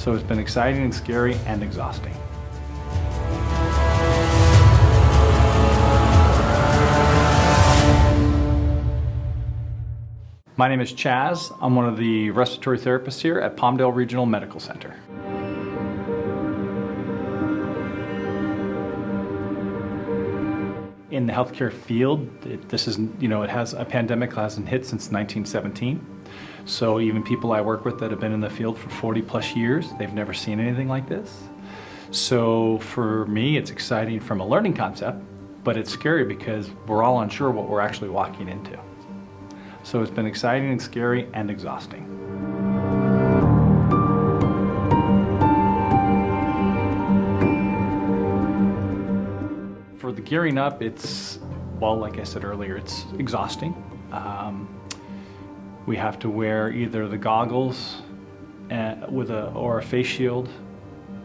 So it's been exciting and scary and exhausting. My name is Chaz. I'm one of the respiratory therapists here at Palmdale Regional Medical Center. In the healthcare field, it has a pandemic that hasn't hit since 1917. So even people I work with that have been in the field for 40 plus years, they've never seen anything like this. So for me, it's exciting from a learning concept, but it's scary because we're all unsure what we're actually walking into. So it's been exciting and scary and exhausting. For the gearing up, it's, well, like I said earlier, it's exhausting. We have to wear either the goggles or a face shield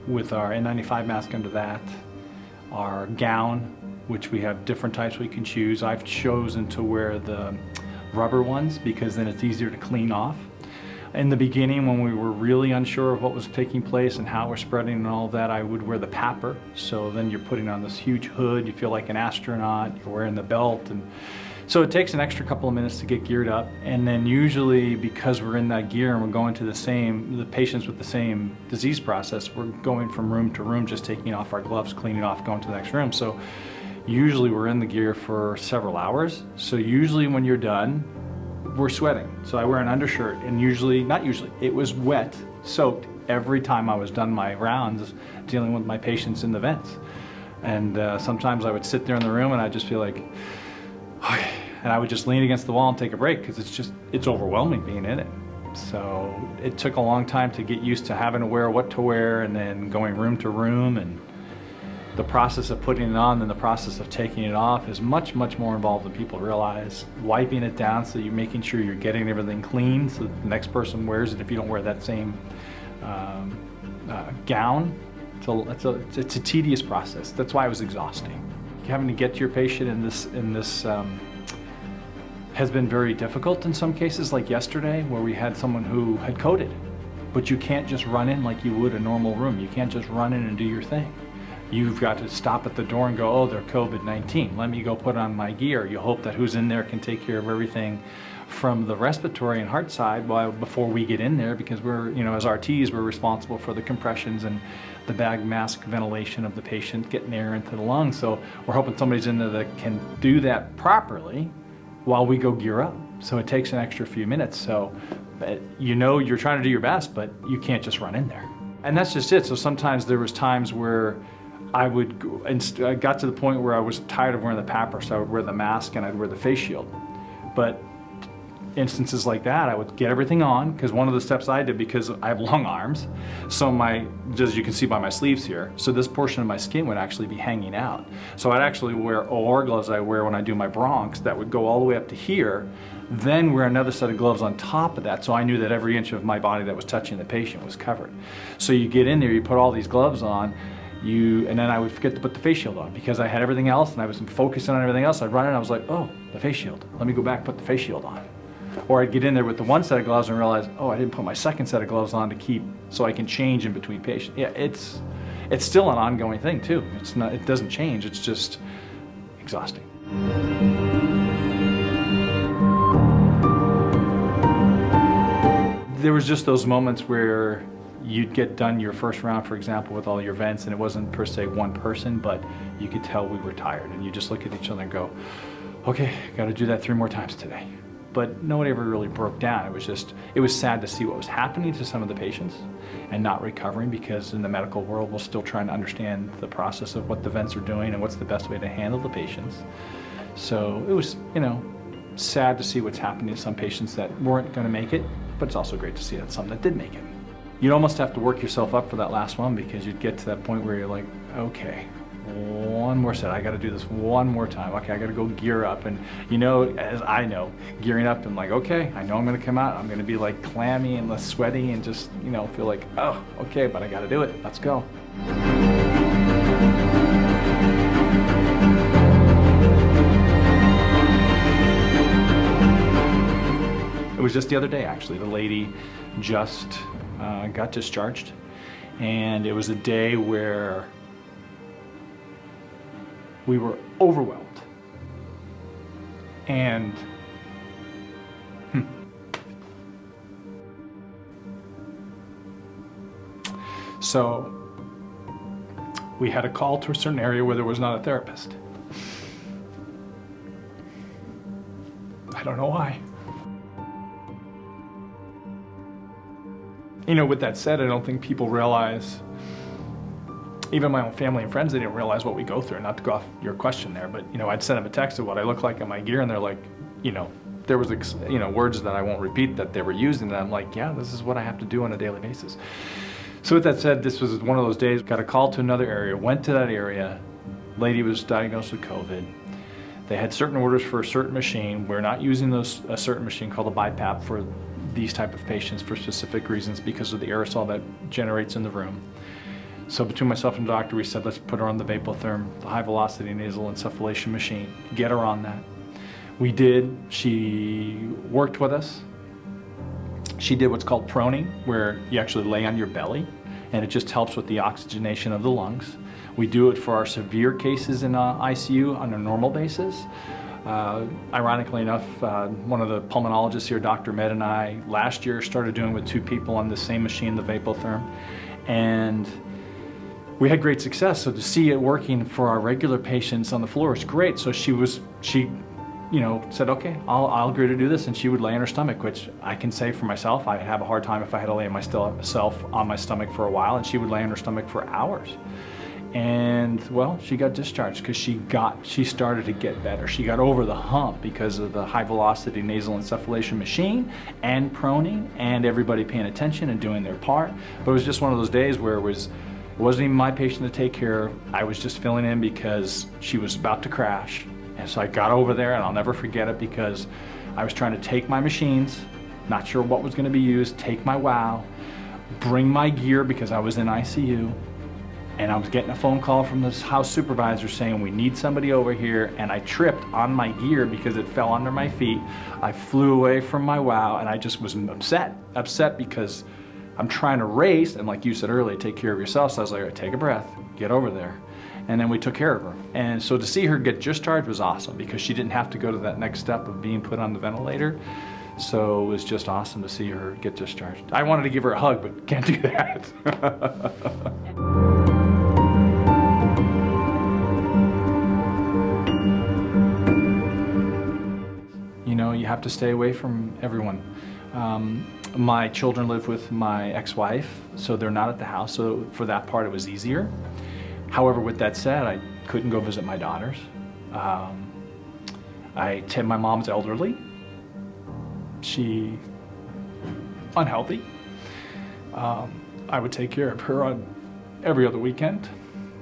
with our N95 mask under that, our gown, which we have different types we can choose. I've chosen to wear the rubber ones because then it's easier to clean off. In the beginning, when we were really unsure of what was taking place and how we're spreading and all that, I would wear the PAPR. So then you're putting on this huge hood, you feel like an astronaut, you're wearing the belt. And so it takes an extra couple of minutes to get geared up. And then usually, because we're in that gear and we're going to the patients with the same disease process, we're going from room to room, just taking off our gloves, cleaning off, going to the next room. So usually we're in the gear for several hours. So usually when you're done, we're sweating. So I wear an undershirt, and it was wet, soaked every time I was done my rounds dealing with my patients in the vents. And sometimes I would sit there in the room and I'd just feel like, and I would just lean against the wall and take a break because it's overwhelming being in it. So it took a long time to get used to having to wear what to wear and then going room to room, and the process of putting it on and the process of taking it off is much, much more involved than people realize. Wiping it down so you're making sure you're getting everything clean so that the next person wears it if you don't wear that same gown. So it's a tedious process. That's why it was exhausting. Having to get to your patient in this has been very difficult in some cases, like yesterday where we had someone who had coded. But you can't just run in like you would a normal room. You can't just run in and do your thing. You've got to stop at the door and go, oh, they're COVID-19. Let me go put on my gear. You hope that who's in there can take care of everything from the respiratory and heart side before we get in there, because we're, as RTs, we're responsible for the compressions and the bag mask ventilation of the patient, getting air into the lungs. So we're hoping somebody's in there that can do that properly while we go gear up. So it takes an extra few minutes. So you're trying to do your best, but you can't just run in there. And that's just it. So sometimes there was times where I got to the point where I was tired of wearing the PAPR, so I would wear the mask and I'd wear the face shield. But instances like that, I would get everything on, because one of the steps I did, because I have long arms, so as you can see by my sleeves here, so this portion of my skin would actually be hanging out. So I'd actually wear OR gloves I wear when I do my bronchs that would go all the way up to here, then wear another set of gloves on top of that, so I knew that every inch of my body that was touching the patient was covered. So you get in there, you put all these gloves on, and then I would forget to put the face shield on because I had everything else and I was focusing on everything else. I'd run in and I was like, oh, the face shield. Let me go back and put the face shield on. Or I'd get in there with the one set of gloves and realize, oh, I didn't put my second set of gloves on to keep, so I can change in between patients. Yeah, it's still an ongoing thing too. It doesn't change, it's just exhausting. There was just those moments where you'd get done your first round, for example, with all your vents, and it wasn't per se one person, but you could tell we were tired, and you just look at each other and go, okay, got to do that 3 more times today. But nobody ever really broke down. It was sad to see what was happening to some of the patients and not recovering, because in the medical world, we're still trying to understand the process of what the vents are doing and what's the best way to handle the patients. So it was, sad to see what's happening to some patients that weren't going to make it, but it's also great to see that some that did make it. You'd almost have to work yourself up for that last one, because you'd get to that point where you're like, okay, one more set, I got to do this one more time. Okay, I got to go gear up. And as I know, gearing up, I'm like, okay, I know I'm going to come out, I'm going to be like clammy and less sweaty and just, feel like, oh, okay, but I got to do it, let's go. It was just the other day, actually. The lady just got discharged, And it was a day where we were overwhelmed. And so we had a call to a certain area where there was not a therapist. I don't know why. You know, with that said, I don't think people realize, even my own family and friends, they didn't realize what we go through. Not to go off your question there, but, you know, I'd send them a text of what I look like in my gear, and they're like, you know, there was, you know, words that I won't repeat that they were using, and I'm like, yeah, this is what I have to do on a daily basis. So with that said, this was one of those days, got a call to another area, went to that area, lady was diagnosed with COVID. They had certain orders for a certain machine. We're not using a certain machine called a BiPAP for these type of patients for specific reasons because of the aerosol that generates in the room. So between myself and the doctor, we said, let's put her on the Vapotherm, the high velocity nasal insufflation machine, get her on that. We did. She worked with us. She did what's called proning, where you actually lay on your belly, and it just helps with the oxygenation of the lungs. We do it for our severe cases in ICU on a normal basis. Ironically enough, one of the pulmonologists here, Dr. Med, and I, last year started doing with 2 people on the same machine, the Vapotherm, and we had great success. So to see it working for our regular patients on the floor is great. So she you know, said, okay, I'll agree to do this, and she would lay on her stomach, which I can say for myself, I have a hard time if I had to lay myself on my stomach for a while, and she would lay on her stomach for hours. And well, she got discharged because she started to get better. She got over the hump because of the high velocity nasal insufflation machine and proning and everybody paying attention and doing their part. But it was just one of those days where it wasn't even my patient to take care of. I was just filling in because she was about to crash. And so I got over there, and I'll never forget it because I was trying to take my machines, not sure what was going to be used, take my WOW, bring my gear because I was in ICU, and I was getting a phone call from this house supervisor saying we need somebody over here, and I tripped on my gear because it fell under my feet. I flew away from my WOW, and I just was upset because I'm trying to race, and like you said earlier, take care of yourself. So I was like, take a breath, get over there. And then we took care of her. And so to see her get discharged was awesome because she didn't have to go to that next step of being put on the ventilator. So it was just awesome to see her get discharged. I wanted to give her a hug, but can't do that. You know, you have to stay away from everyone. My children live with my ex-wife, so they're not at the house. So for that part, it was easier. However, with that said, I couldn't go visit my daughters. My mom's elderly. She unhealthy. I would take care of her on every other weekend.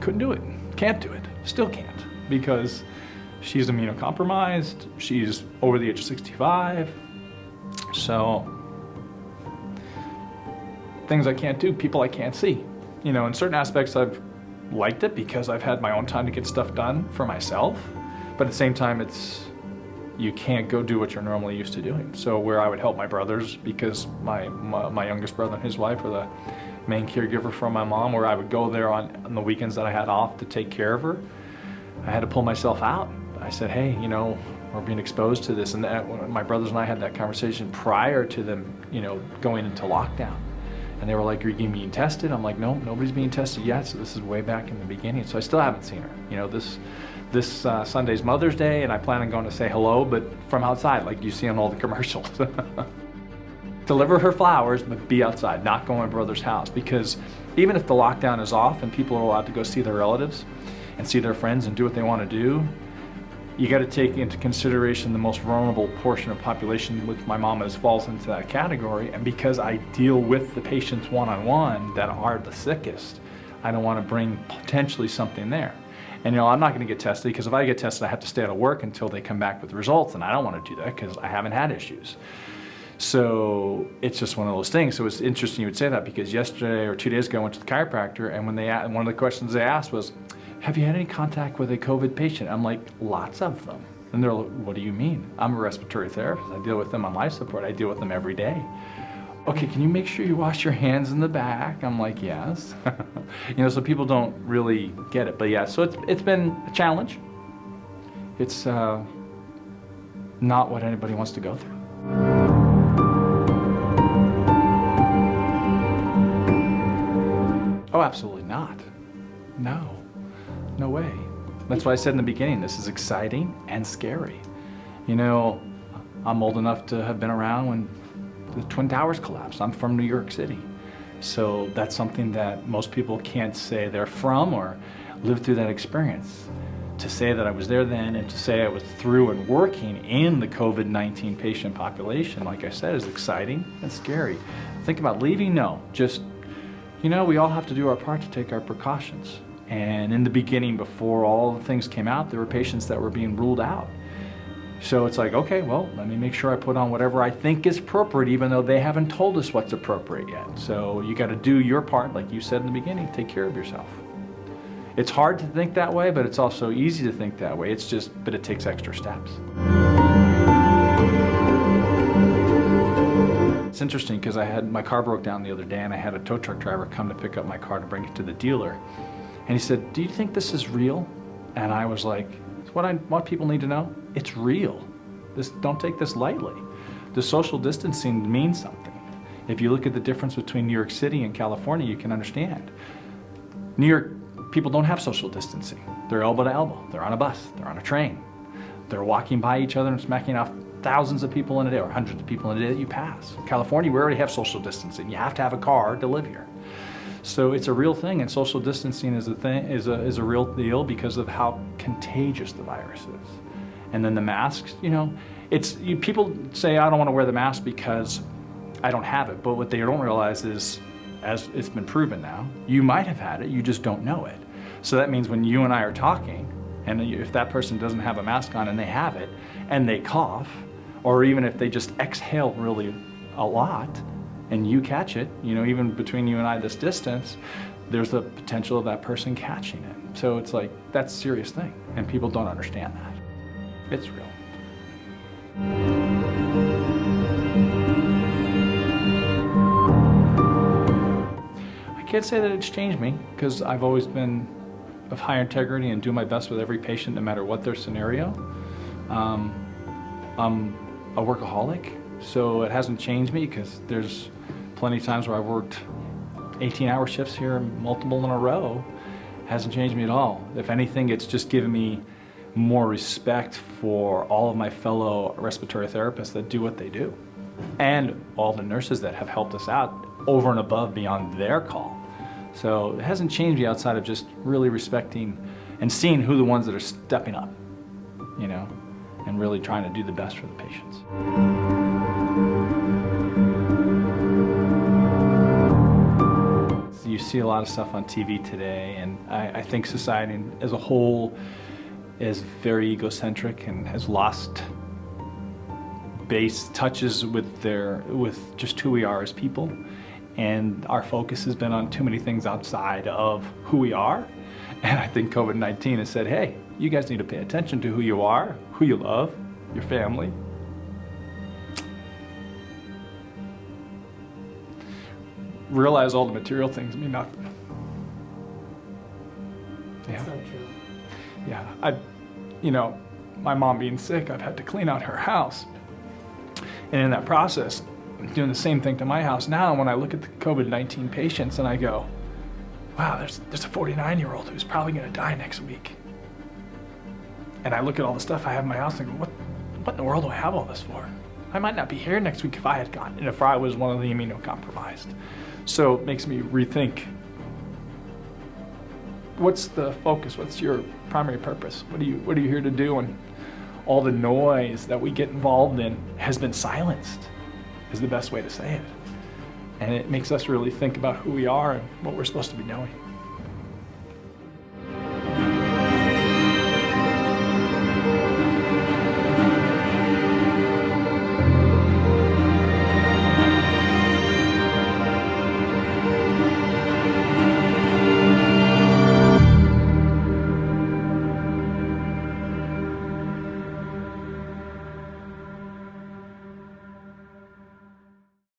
Couldn't do it. Can't do it. Still can't because she's immunocompromised. She's over the age of 65. So things I can't do, people I can't see. You know, in certain aspects I've liked it because I've had my own time to get stuff done for myself, but at the same time you can't go do what you're normally used to doing. So where I would help my brothers because my youngest brother and his wife are the main caregiver for my mom, where I would go there on the weekends that I had off to take care of her, I had to pull myself out. I said, hey, you know, we're being exposed to this, and my brothers and I had that conversation prior to them, you know, going into lockdown. And they were like, are you being tested? I'm like, no, nobody's being tested yet. So this is way back in the beginning. So I still haven't seen her. You know, this Sunday's Mother's Day, and I plan on going to say hello, but from outside, like you see on all the commercials. Deliver her flowers, but be outside, not go to my brother's house. Because even if the lockdown is off and people are allowed to go see their relatives and see their friends and do what they want to do, you got to take into consideration the most vulnerable portion of population, which my mom falls into that category. And because I deal with the patients one-on-one that are the sickest, I don't want to bring potentially something there. And you know, I'm not going to get tested because if I get tested, I have to stay out of work until they come back with results, and I don't want to do that because I haven't had issues. So it's just one of those things. So it's interesting you would say that because yesterday or 2 days ago I went to the chiropractor, and one of the questions they asked was, have you had any contact with a COVID patient? I'm like, lots of them. And they're like, what do you mean? I'm a respiratory therapist. I deal with them on life support. I deal with them every day. Okay, can you make sure you wash your hands in the back? I'm like, yes. So people don't really get it. But yeah, so it's been a challenge. It's not what anybody wants to go through. Oh, absolutely not. No way. That's why I said in the beginning, this is exciting and scary. I'm old enough to have been around when the Twin Towers collapsed. I'm from New York City. So that's something that most people can't say they're from or live through that experience. To say that I was there then and to say I was through and working in the COVID-19 patient population, like I said, is exciting and scary. Think about leaving? No, just, we all have to do our part to take our precautions. And in the beginning, before all the things came out, there were patients that were being ruled out. So it's like, okay, well, let me make sure I put on whatever I think is appropriate, even though they haven't told us what's appropriate yet. So you got to do your part, like you said in the beginning, take care of yourself. It's hard to think that way, but it's also easy to think that way. But it takes extra steps. It's interesting because my car broke down the other day and I had a tow truck driver come to pick up my car to bring it to the dealer. And he said, "Do you think this is real?" And I was like, what people need to know, it's real. Don't take this lightly. The social distancing means something. If you look at the difference between New York City and California, you can understand. New York people don't have social distancing. They're elbow to elbow. They're on a bus. They're on a train. They're walking by each other and smacking off thousands of people in a day or hundreds of people in a day that you pass. In California, we already have social distancing. You have to have a car to live here. So it's a real thing, and social distancing is a real deal because of how contagious the virus is. And then the masks, people say, I don't want to wear the mask because I don't have it. But what they don't realize is, as it's been proven now, you might have had it, you just don't know it. So that means when you and I are talking, and if that person doesn't have a mask on and they have it, and they cough, or even if they just exhale really a lot, and you catch it, even between you and I this distance, there's the potential of that person catching it. So it's like, that's a serious thing, and people don't understand that. It's real. I can't say that it's changed me, because I've always been of high integrity and do my best with every patient no matter what their scenario. I'm a workaholic, so it hasn't changed me because there's plenty of times where I've worked 18-hour shifts here, multiple in a row. Hasn't changed me at all. If anything, it's just given me more respect for all of my fellow respiratory therapists that do what they do, and all the nurses that have helped us out over and above beyond their call. So it hasn't changed me outside of just really respecting and seeing who the ones that are stepping up, and really trying to do the best for the patients. You see a lot of stuff on TV today, and I think society as a whole is very egocentric and has lost base touches with just who we are as people. And our focus has been on too many things outside of who we are. And I think COVID-19 has said, hey, you guys need to pay attention to who you are, who you love, your family. Realize all the material things mean nothing. Yeah. So true. Yeah, my mom being sick, I've had to clean out her house. And in that process, I'm doing the same thing to my house now. When I look at the COVID-19 patients and I go, wow, there's a 49-year-old who's probably gonna die next week. And I look at all the stuff I have in my house and go, what in the world do I have all this for? I might not be here next week if I had gotten it, if I was one of the immunocompromised. So it makes me rethink, what's the focus? What's your primary purpose? What are you here to do? And all the noise that we get involved in has been silenced, is the best way to say it. And it makes us really think about who we are and what we're supposed to be doing.